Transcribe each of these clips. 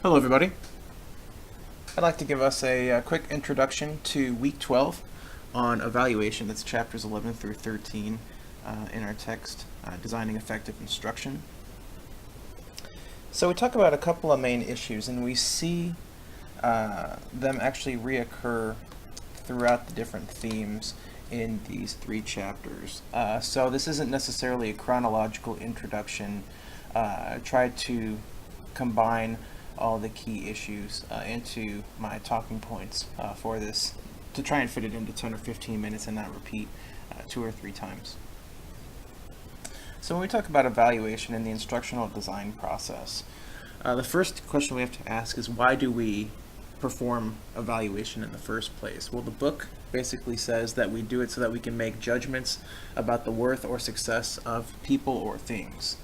Hello everybody. I'd like to give us a quick introduction to week 12 on evaluation. That's chapters 11 through 13 in our text, Designing Effective Instruction. So we talk about a couple of main issues, and we see them actually reoccur throughout the different themes in these three chapters. So this isn't necessarily a chronological introduction. I tried to combine all the key issues into my talking points for this to try and fit it into 10 or 15 minutes and not repeat 2 or 3 times. So when we talk about evaluation in the instructional design process, the first question we have to ask is, why do we perform evaluation in the first place? Well, the book basically says that we do it so that we can make judgments about the worth or success of people or things.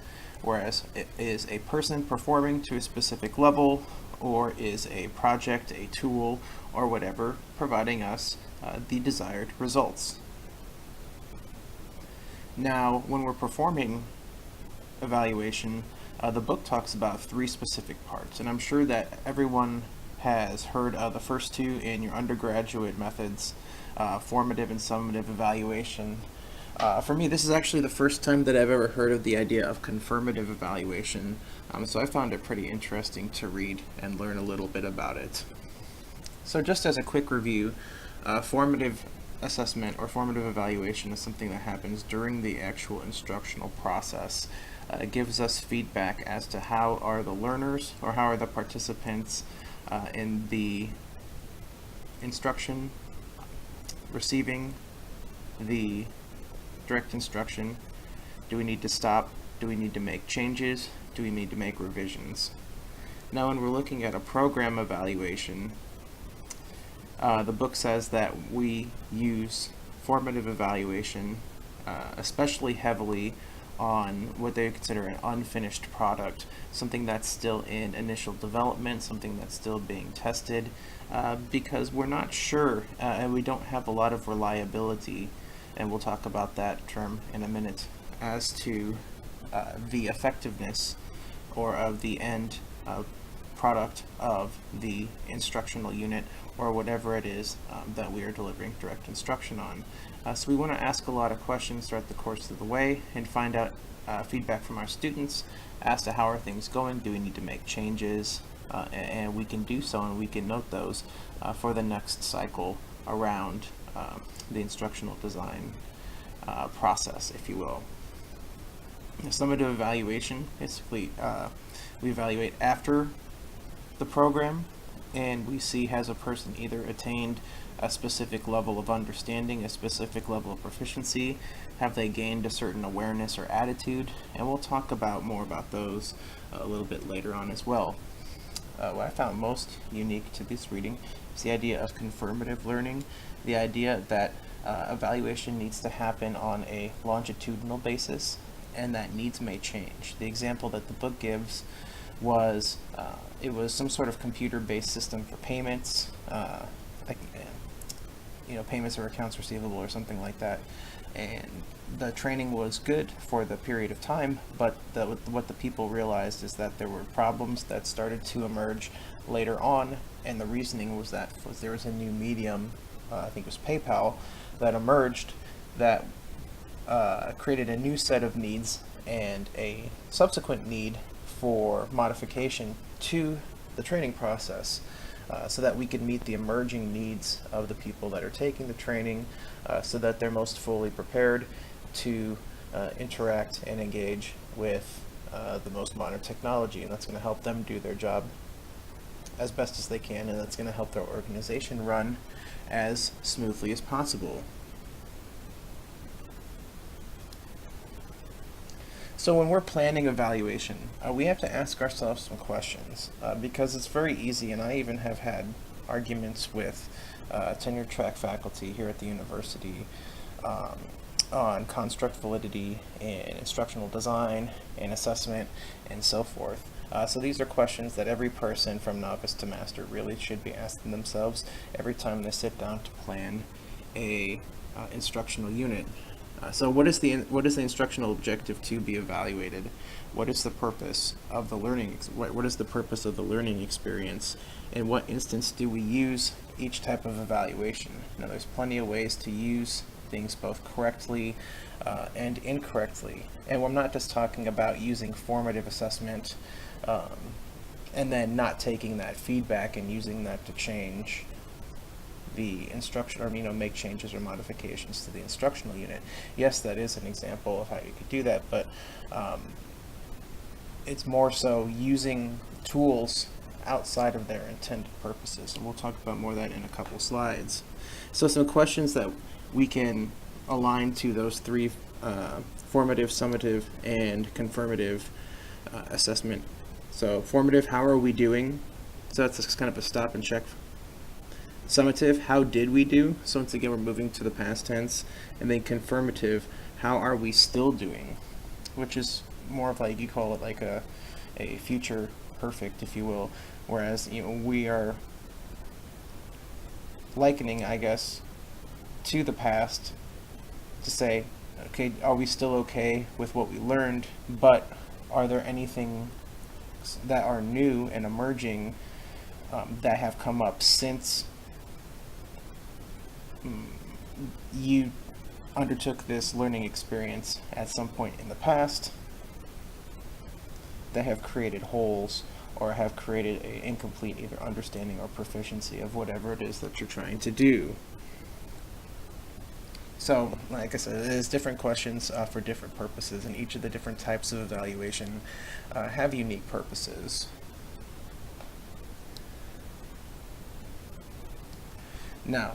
Whereas it is a person performing to a specific level, or is a project, a tool, or whatever, providing us the desired results. Now, when we're performing evaluation, the book talks about 3 specific parts, and I'm sure that everyone has heard of the first 2 in your undergraduate methods, formative and summative evaluation. For me, this is actually the first time that I've ever heard of the idea of confirmative evaluation, so I found it pretty interesting to read and learn a little bit about it. So just as a quick review, formative assessment or formative evaluation is something that happens during the actual instructional process. It gives us feedback as to how are the learners or how are the participants in the instruction receiving the direct instruction. Do we need to stop? Do we need to make changes? Do we need to make revisions? Now, when we're looking at a program evaluation, the book says that we use formative evaluation especially heavily on what they consider an unfinished product, something that's still in initial development, something that's still being tested, because we're not sure and we don't have a lot of reliability, and we'll talk about that term in a minute, as to the effectiveness or of the end product of the instructional unit or whatever it is that we are delivering direct instruction on. So we want to ask a lot of questions throughout the course of the way and find out feedback from our students as to how are things going, do we need to make changes, and we can do so and we can note those for the next cycle around the instructional design process, if you will. Summative evaluation, basically we evaluate after the program, and we see, has a person either attained a specific level of understanding, a specific level of proficiency, have they gained a certain awareness or attitude, and we'll talk about more about those a little bit later on as well. What I found most unique to this reading is the idea of confirmative learning, the idea that evaluation needs to happen on a longitudinal basis, and that needs may change. The example that the book gives was it was some sort of computer-based system for payments, like payments or accounts receivable or something like that. And the training was good for the period of time, but what the people realized is that there were problems that started to emerge later on, and the reasoning was that there was a new medium, I think it was PayPal, that emerged that created a new set of needs and a subsequent need for modification to the training process, so that we can meet the emerging needs of the people that are taking the training, so that they're most fully prepared to interact and engage with the most modern technology, and that's going to help them do their job as best as they can, and that's going to help their organization run as smoothly as possible. So when we're planning evaluation, we have to ask ourselves some questions, because it's very easy, and I even have had arguments with tenure track faculty here at the university on construct validity and instructional design and assessment and so forth. So these are questions that every person from novice to master really should be asking themselves every time they sit down to plan a instructional unit. So what is the instructional objective to be evaluated? What is the purpose of the what is the purpose of the learning experience? In what instance do we use each type of evaluation? Now, there's plenty of ways to use things both correctly and incorrectly. And I'm not just talking about using formative assessment and then not taking that feedback and using that to change the instruction, or make changes or modifications to the instructional unit. Yes, that is an example of how you could do that, but it's more so using tools outside of their intended purposes, and we'll talk about more of that in a couple slides. So some questions that we can align to those three formative, summative, and confirmative assessment. So formative, how are we doing? So that's just kind of a stop and check. Summative, how did we do? So once again, we're moving to the past tense. And then confirmative, how are we still doing? Which is more of like, you call it like a future perfect, if you will. Whereas, we are likening, I guess, to the past to say, okay, are we still okay with what we learned? But are there anything that are new and emerging that have come up since you undertook this learning experience at some point in the past that have created holes or have created an incomplete either understanding or proficiency of whatever it is that you're trying to do? So, like I said, there's different questions for different purposes, and each of the different types of evaluation have unique purposes. Now,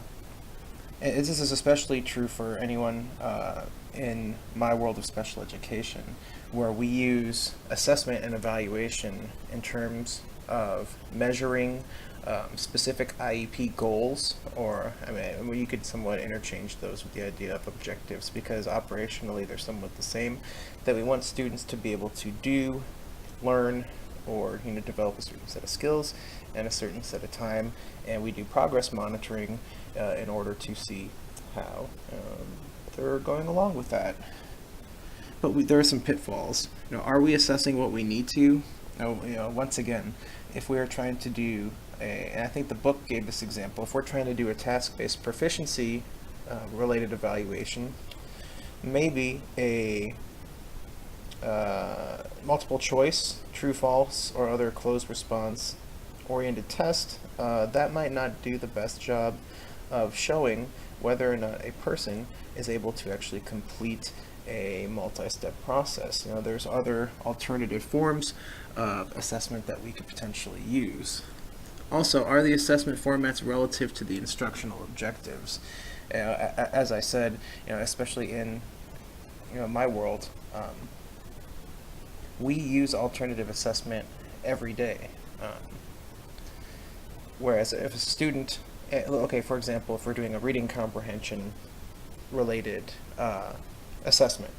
this is especially true for anyone in my world of special education, where we use assessment and evaluation in terms of measuring specific IEP goals, or you could somewhat interchange those with the idea of objectives, because operationally they're somewhat the same, that we want students to be able to do, learn, or develop a certain set of skills in a certain set of time, and we do progress monitoring in order to see how they're going along with that. But there are some pitfalls. Are we assessing what we need to? Once again, if we are trying to do and I think the book gave this example, if we're trying to do a task-based proficiency related evaluation, maybe a multiple choice, true, false, or other closed response oriented test, that might not do the best job of showing whether or not a person is able to actually complete a multi-step process. There's other alternative forms of assessment that we could potentially use. Also, are the assessment formats relative to the instructional objectives? As I said, especially in my world, we use alternative assessment every day. Whereas if a student, for example, if we're doing a reading comprehension related assessment,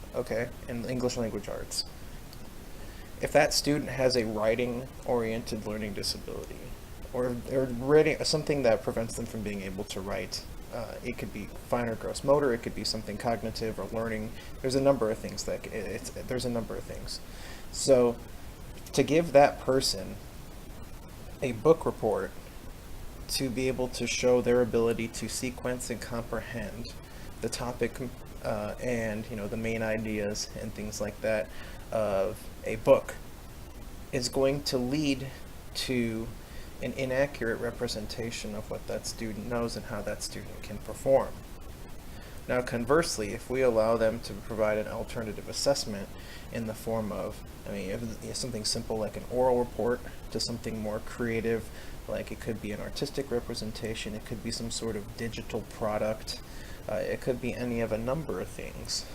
in English language arts, if that student has a writing oriented learning disability, or reading something that prevents them from being able to write, it could be fine or gross motor, it could be something cognitive or learning. There's a number of things So to give that person a book report to be able to show their ability to sequence and comprehend the topic and the main ideas and things like that of a book is going to lead to an inaccurate representation of what that student knows and how that student can perform. Now, conversely, if we allow them to provide an alternative assessment in the form of, something simple like an oral report to something more creative, like it could be an artistic representation, it could be some sort of digital product, it could be any of a number of things.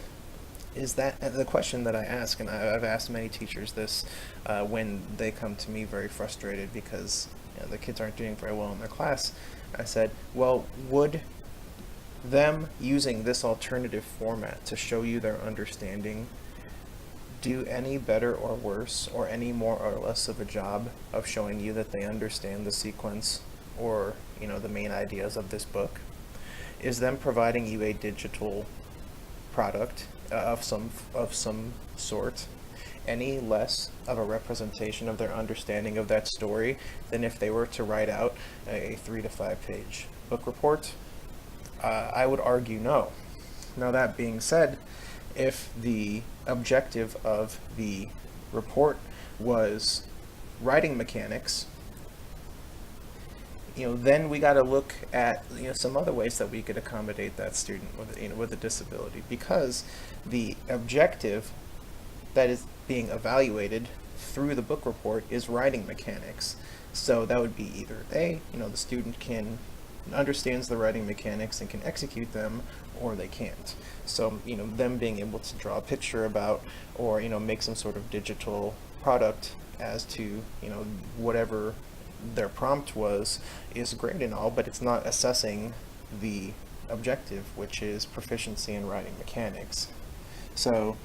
Is that the question that I ask, and I've asked many teachers this when they come to me very frustrated because the kids aren't doing very well in their class. I said, well, would them using this alternative format to show you their understanding do any better or worse, or any more or less of a job of showing you that they understand the sequence or the main ideas of this book? Is them providing you a digital product of some sort any less of a representation of their understanding of that story than if they were to write out a 3 to 5 page book report? I would argue no. Now, that being said, if the objective of the report was writing mechanics, then we got to look at some other ways that we could accommodate that student with a disability, because the objective that is being evaluated through the book report is writing mechanics. So that would be either the student understands the writing mechanics and can execute them, or they can't. So them being able to draw a picture about, or make some sort of digital product as to whatever their prompt was, is great and all, but it's not assessing the objective, which is proficiency in writing mechanics. So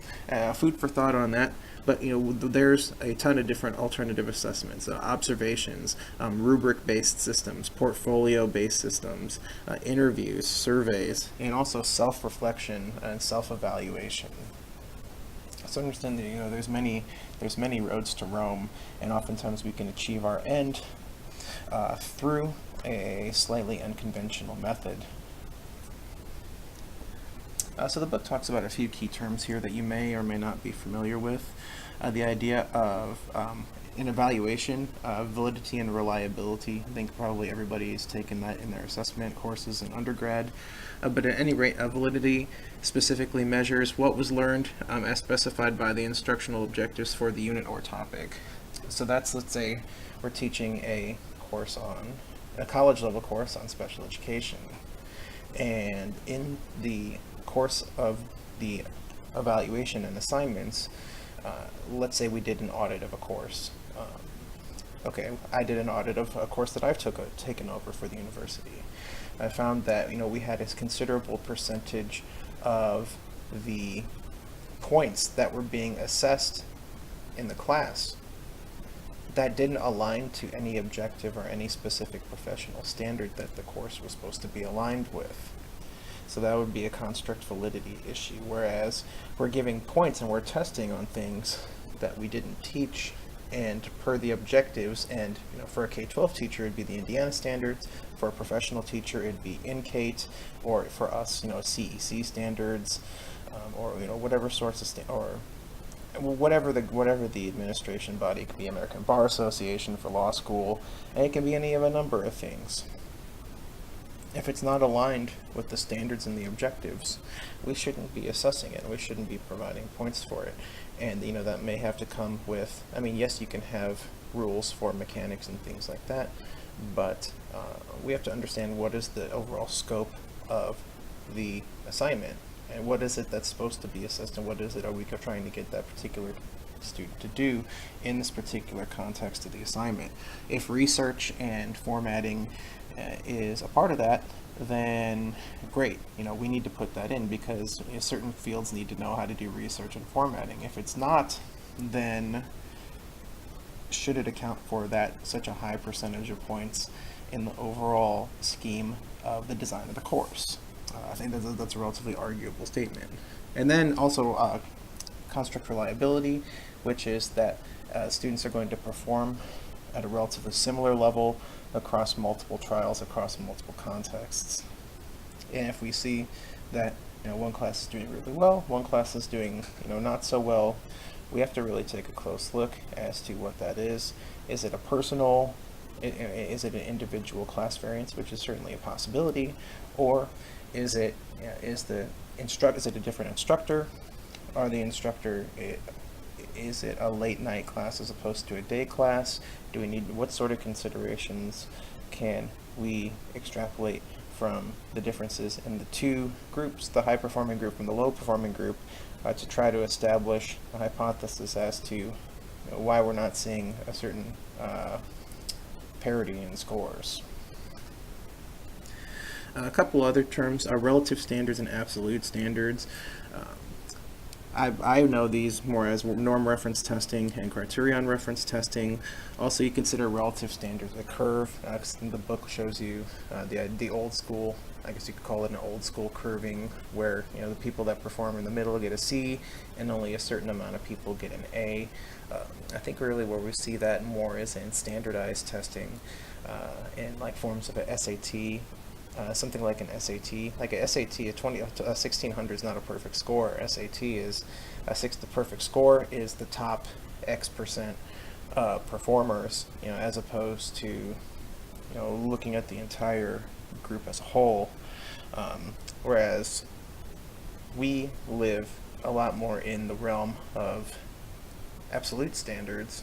food for thought on that. But there's a ton of different alternative assessments, observations, rubric-based systems, portfolio-based systems, interviews, surveys, and also self-reflection and self-evaluation. So understand that there's many roads to Rome, and oftentimes we can achieve our end through a slightly unconventional method. So the book talks about a few key terms here that you may or may not be familiar with. The idea of an evaluation, validity and reliability. I think probably everybody's taken that in their assessment courses in undergrad. But at any rate, validity specifically measures what was learned as specified by the instructional objectives for the unit or topic. So that's, let's say, we're teaching a college level course on special education. And in the course of the evaluation and assignments, let's say we did an audit of a course. I did an audit of a course that I've taken over for the university. I found that we had a considerable percentage of the points that were being assessed in the class that didn't align to any objective or any specific professional standard that the course was supposed to be aligned with. So that would be a construct validity issue, whereas we're giving points and we're testing on things that we didn't teach and per the objectives. And for a K-12 teacher, it'd be the Indiana standards. For a professional teacher, it'd be NCATE, or for us, CEC standards, or whatever sorts of or whatever the administration body. It could be American Bar Association for law school, and it can be any of a number of things. If it's not aligned with the standards and the objectives, we shouldn't be assessing it. We shouldn't be providing points for it. And that may have to come with, yes, you can have rules for mechanics and things like that, but we have to understand what is the overall scope of the assignment, and what is it that's supposed to be assessed, and what is it are we trying to get that particular student to do in this particular context of the assignment. If research and formatting is a part of that, then great. We need to put that in, because certain fields need to know how to do research and formatting. If it's not, then should it account for that such a high percentage of points in the overall scheme of the design of the course? I think that's a relatively arguable statement. And then also construct reliability, which is that students are going to perform at a relatively similar level across multiple trials, across multiple contexts. And if we see that one class is doing really well, one class is doing not so well, we have to really take a close look as to what that is. Is it a personal, is it an individual class variance, which is certainly a possibility, or is it is it a different instructor? Or the instructor, is it a late night class as opposed to a day class? What sort of considerations can we extrapolate from the differences in the two groups, the high performing group and the low performing group, to try to establish a hypothesis as to why we're not seeing a certain parity in scores. A couple other terms are relative standards and absolute standards. I know these more as norm reference testing and criterion reference testing. Also, you consider relative standards, a curve. The book shows you the old school, I guess you could call it an old school curving, where the people that perform in the middle get a C, and only a certain amount of people get an A. I think really where we see that more is in standardized testing, in like forms of a SAT. Something like an SAT, a 1600 is not a perfect score. SAT is the perfect score is the top X percent performers, as opposed to looking at the entire group as a whole. Whereas we live a lot more in the realm of absolute standards,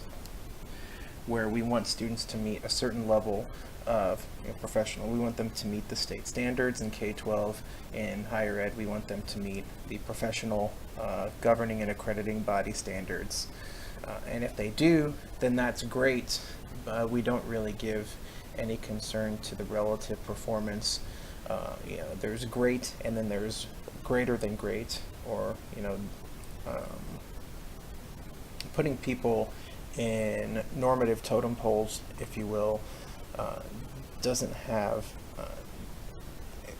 where we want students to meet a certain level of professional. We want them to meet the state standards in K-12. In higher ed, we want them to meet the professional governing and accrediting body standards. And if they do, then that's great. We don't really give any concern to the relative performance. There's great, and then there's greater than great, or putting people in normative totem poles, if you will, doesn't have,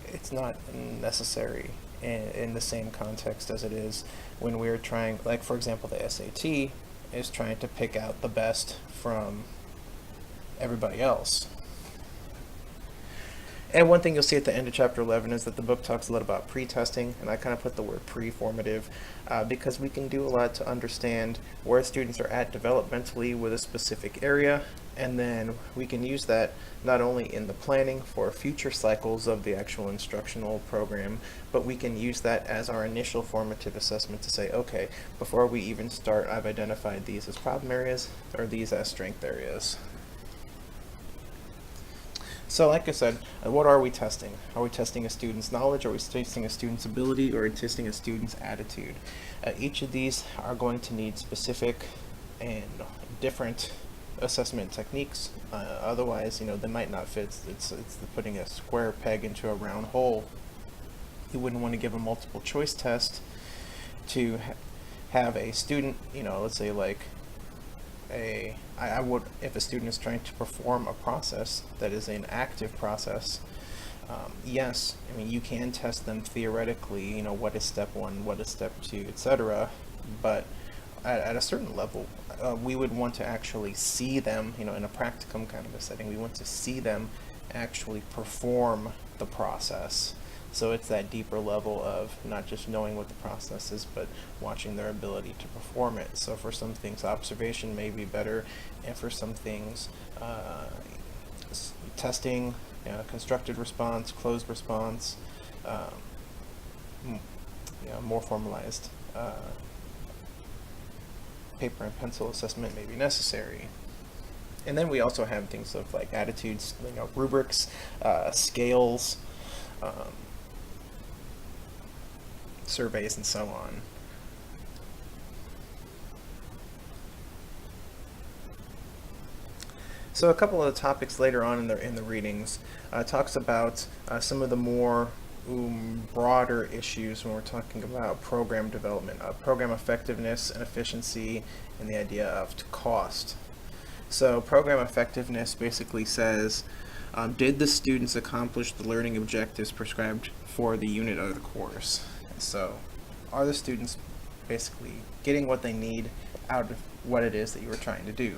it's not necessary in the same context as it is when we're trying, like for example, the SAT is trying to pick out the best from everybody else. And one thing you'll see at the end of chapter 11 is that the book talks a lot about pre-testing, and I kind of put the word pre-formative because we can do a lot to understand where students are at developmentally with a specific area, and then we can use that not only in the planning for future cycles of the actual instructional program, but we can use that as our initial formative assessment to say, okay, before we even start, I've identified these as problem areas or these as strength areas. So like I said, what are we testing? Are we testing a student's knowledge? Are we testing a student's ability? Or are we testing a student's attitude? Each of these are going to need specific and different assessment techniques. Otherwise, they might not fit. It's putting a square peg into a round hole. You wouldn't want to give a multiple choice test to have a student, let's say like I would, if a student is trying to perform a process that is an active process, yes, you can test them theoretically, what is step 1, what is step 2, etc. But at a certain level, we would want to actually see them, in a practicum kind of a setting, we want to see them actually perform the process. So it's that deeper level of not just knowing what the process is, but watching their ability to perform it. So for some things, observation may be better, and for some things, testing, constructed response, closed response, more formalized paper and pencil assessment may be necessary. And then we also have things of like attitudes, rubrics, scales, surveys, and so on. So a couple of the topics later on in the readings talks about some of the more broader issues when we're talking about program development, program effectiveness and efficiency, and the idea of cost. So program effectiveness basically says, did the students accomplish the learning objectives prescribed for the unit of the course? So are the students basically getting what they need out of what it is that you were trying to do?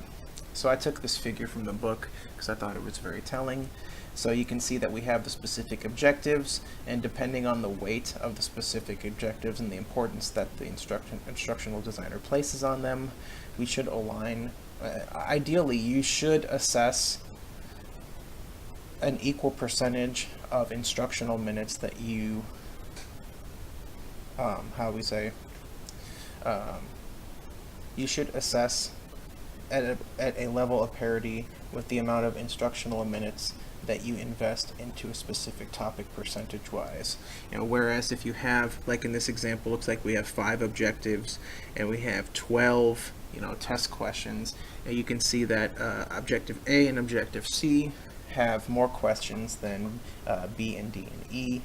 So I took this figure from the book because I thought it was very telling. So you can see that we have the specific objectives, and depending on the weight of the specific objectives and the importance that the instructional designer places on them, we should align. Ideally, you should assess an equal percentage of instructional minutes that you, you should assess at a level of parity with the amount of instructional minutes that you invest into a specific topic percentage-wise. Whereas if you have, like in this example, looks like we have 5 objectives and we have 12, test questions, and you can see that objective A and objective C have more questions than B and D and E.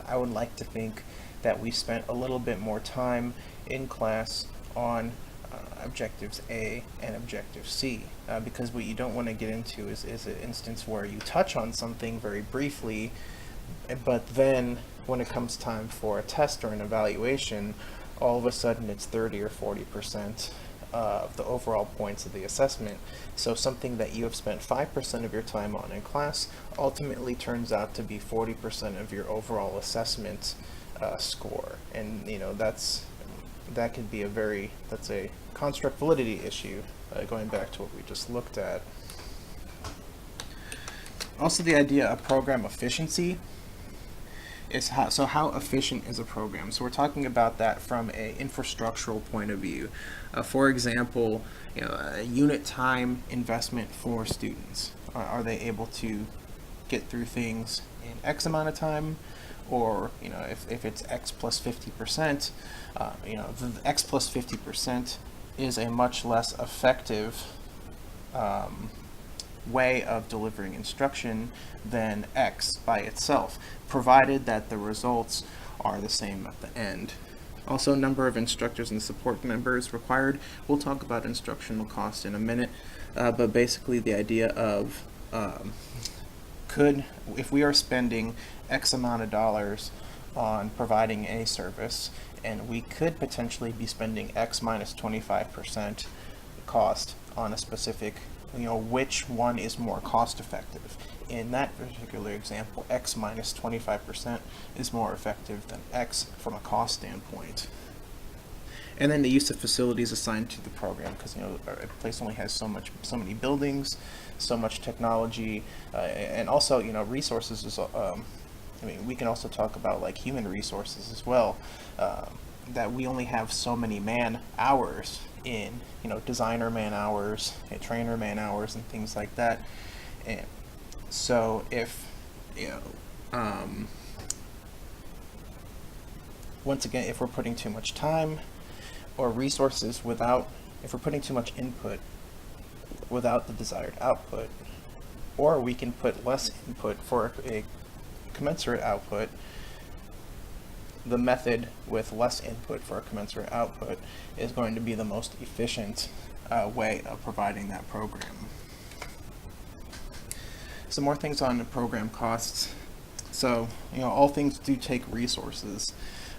I would like to think that we spent a little bit more time in class on objectives A and objective C, because what you don't want to get into is an instance where you touch on something very briefly, but then when it comes time for a test or an evaluation, all of a sudden it's 30 or 40% of the overall points of the assessment. So something that you have spent 5% of your time on in class ultimately turns out to be 40% of your overall assessment score. And that could be that's a construct validity issue, going back to what we just looked at. Also, the idea of program efficiency is how efficient is a program. So we're talking about that from a infrastructural point of view. For example, a unit time investment for students. Are they able to get through things in X amount of time? Or if it's X plus 50%, the X plus 50% is a much less effective way of delivering instruction than X by itself, provided that the results are the same at the end. Also, number of instructors and support members required. We'll talk about instructional cost in a minute, but basically the idea of if we are spending X amount of dollars on providing a service, and we could potentially be spending X minus 25% cost on a specific, which one is more cost effective. In that particular example, X minus 25% is more effective than X from a cost standpoint. And then the use of facilities assigned to the program, because a place only has so many buildings, so much technology, and also resources is. We can also talk about like human resources as well. That we only have so many man hours in, designer man hours, trainer man hours, and things like that. And so if once again, if we're putting too much time or resources if we're putting too much input without the desired output, or we can put less input for a commensurate output, the method with less input for a commensurate output is going to be the most efficient way of providing that program. Some more things on the program costs. So, all things do take resources.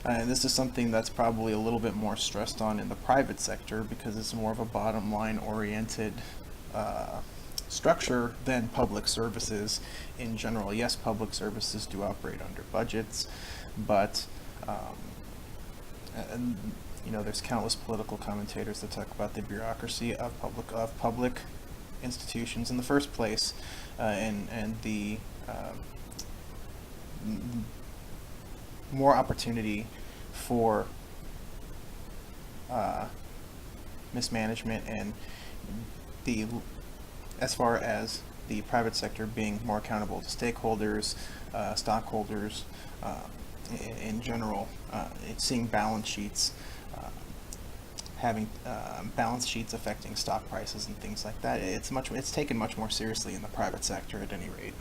This is something that's probably a little bit more stressed on in the private sector because it's more of a bottom line oriented structure than public services in general. Yes, public services do operate under budgets, but there's countless political commentators that talk about the bureaucracy of public institutions in the first place, and the more opportunity for mismanagement, and as far as the private sector being more accountable to stakeholders, stockholders, in general, it's seeing balance sheets, having balance sheets affecting stock prices and things like that. It's taken much more seriously in the private sector at any rate.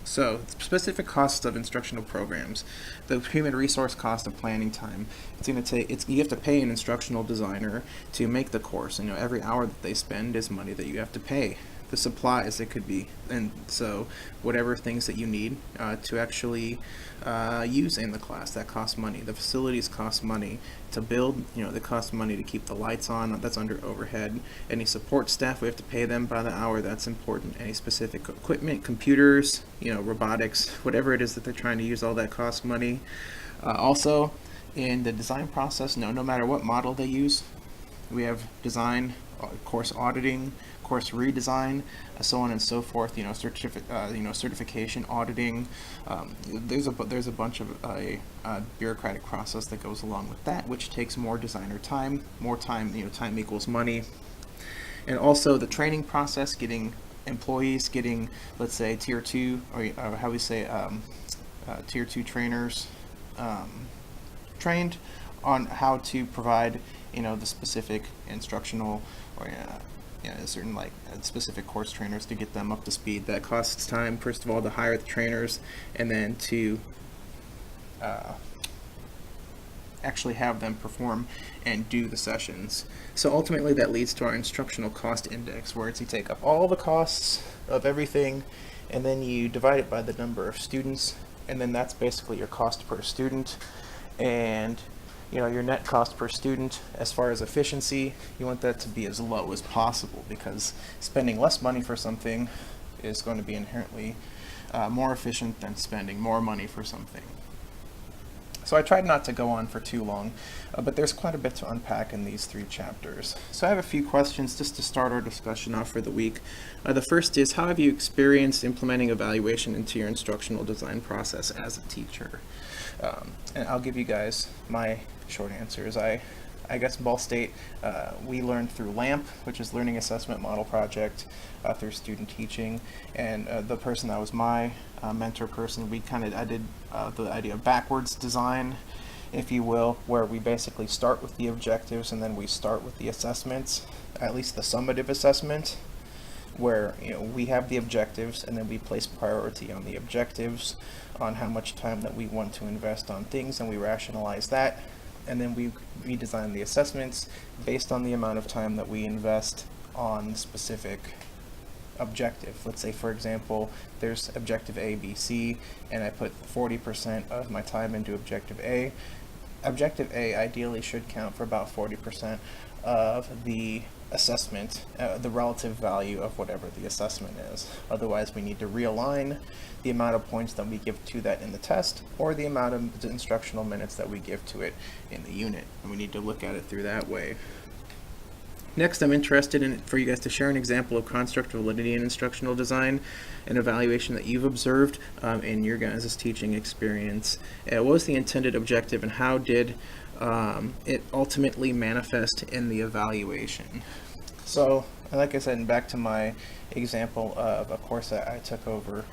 So, specific costs of instructional programs. The human resource cost of planning time. You have to pay an instructional designer to make the course. Every hour that they spend is money that you have to pay. The supplies it could be, and so whatever things that you need to actually use in the class, that costs money. The facilities cost money to build. They cost money to keep the lights on. That's under overhead. Any support staff, we have to pay them by the hour. That's important. Any specific equipment, computers, robotics, whatever it is that they're trying to use, all that costs money. Also, in the design process, no matter what model they use, we have design, course auditing, course redesign, so on and so forth. Certification auditing. There's a bunch of bureaucratic process that goes along with that, which takes more designer time. More time, time equals money. And also the training process, getting employees, let's say tier 2, or how we say tier 2 trainers trained on how to provide the specific instructional or certain specific course trainers to get them up to speed. That costs time, first of all, to hire the trainers, and then to actually have them perform and do the sessions. So ultimately that leads to our instructional cost index, where it's you take up all the costs of everything and then you divide it by the number of students, and then that's basically your cost per student. And your net cost per student, as far as efficiency, you want that to be as low as possible, because spending less money for something is going to be inherently more efficient than spending more money for something. So I tried not to go on for too long, but there's quite a bit to unpack in these 3 chapters. So I have a few questions just to start our discussion off for the week. The first is, how have you experienced implementing evaluation into your instructional design process as a teacher? And I'll give you guys my short answers. I guess Ball State, we learned through LAMP, which is Learning Assessment Model Project, through student teaching, and the person that was my mentor person, I did the idea of backwards design, if you will, where we basically start with the objectives and then we start with the assessments, at least the summative assessment, where we have the objectives and then we place priority on the objectives, on how much time that we want to invest on things, and we rationalize that, and then we redesign the assessments based on the amount of time that we invest on specific objective. Let's say, for example, there's objective A, B, C, and I put 40% of my time into objective A. Objective A ideally should count for about 40% of the assessment, the relative value of whatever the assessment is. Otherwise, we need to realign the amount of points that we give to that in the test, or the amount of instructional minutes that we give to it in the unit. And we need to look at it through that way. Next, I'm interested for you guys to share an example of construct validity in instructional design, an evaluation that you've observed in your guys' teaching experience. What was the intended objective, and how did it ultimately manifest in the evaluation? So, like I said, back to my example of a course that I took over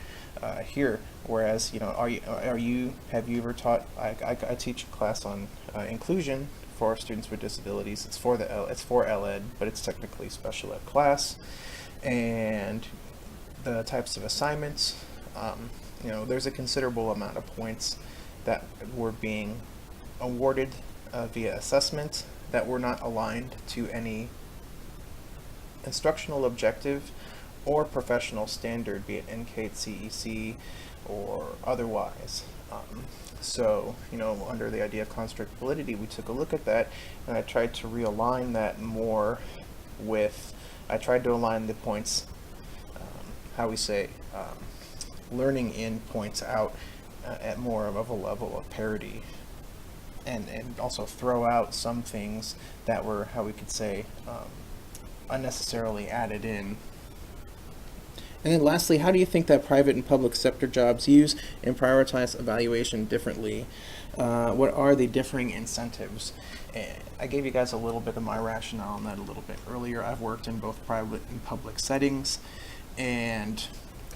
here, whereas, have you ever taught, I teach a class on inclusion for students with disabilities. It's for LED, but it's technically special ed class. And the types of assignments, there's a considerable amount of points that were being awarded via assessment that were not aligned to any instructional objective or professional standard, be it NCATE, CEC, or otherwise. So, under the idea of construct validity, we took a look at that, and I tried to realign that more with, I tried to align the points, learning in points out at more of a level of parity, and also throw out some things that were, unnecessarily added in. And then lastly, how do you think that private and public sector jobs use and prioritize evaluation differently? What are the differing incentives? And I gave you guys a little bit of my rationale on that a little bit earlier. I've worked in both private and public settings, and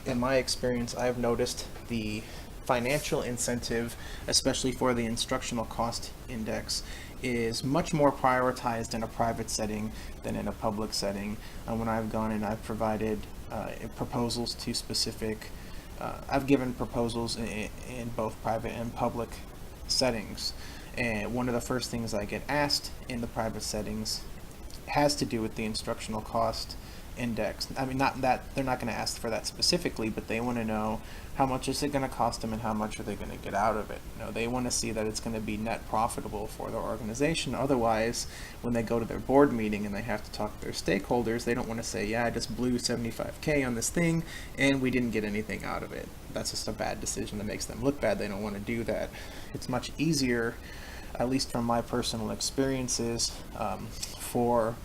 in my experience, I've noticed the financial incentive, especially for the instructional cost index, is much more prioritized in a private setting than in a public setting. When I've gone and I've provided proposals to specific, I've given proposals in both private and public settings, and one of the first things I get asked in the private settings has to do with the instructional cost index. I mean, not that they're not going to ask for that specifically, but they want to know how much is it going to cost them and how much are they going to get out of it. They want to see that it's going to be net profitable for their organization. Otherwise, when they go to their board meeting and they have to talk to their stakeholders, they don't want to say, yeah, I just blew $75K on this thing and we didn't get anything out of it. That's just a bad decision that makes them look bad. They don't want to do that. It's much easier, at least from my personal experiences, for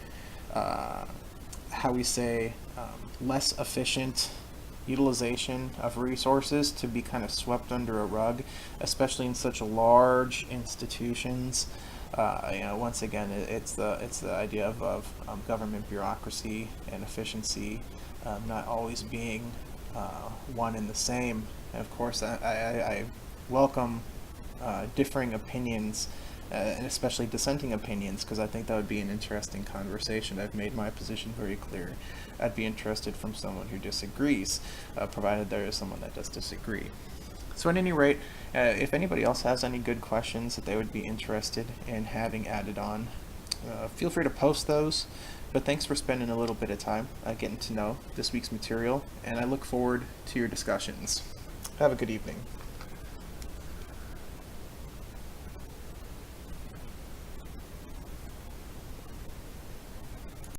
less efficient utilization of resources to be kind of swept under a rug, especially in such large institutions. Once again, it's the idea of government bureaucracy and efficiency not always being one and the same. And of course, I welcome differing opinions, and especially dissenting opinions, because I think that would be an interesting conversation. I've made my position very clear. I'd be interested from someone who disagrees, provided there is someone that does disagree. So at any rate, if anybody else has any good questions that they would be interested in having added on, feel free to post those. But thanks for spending a little bit of time getting to know this week's material, and I look forward to your discussions. Have a good evening.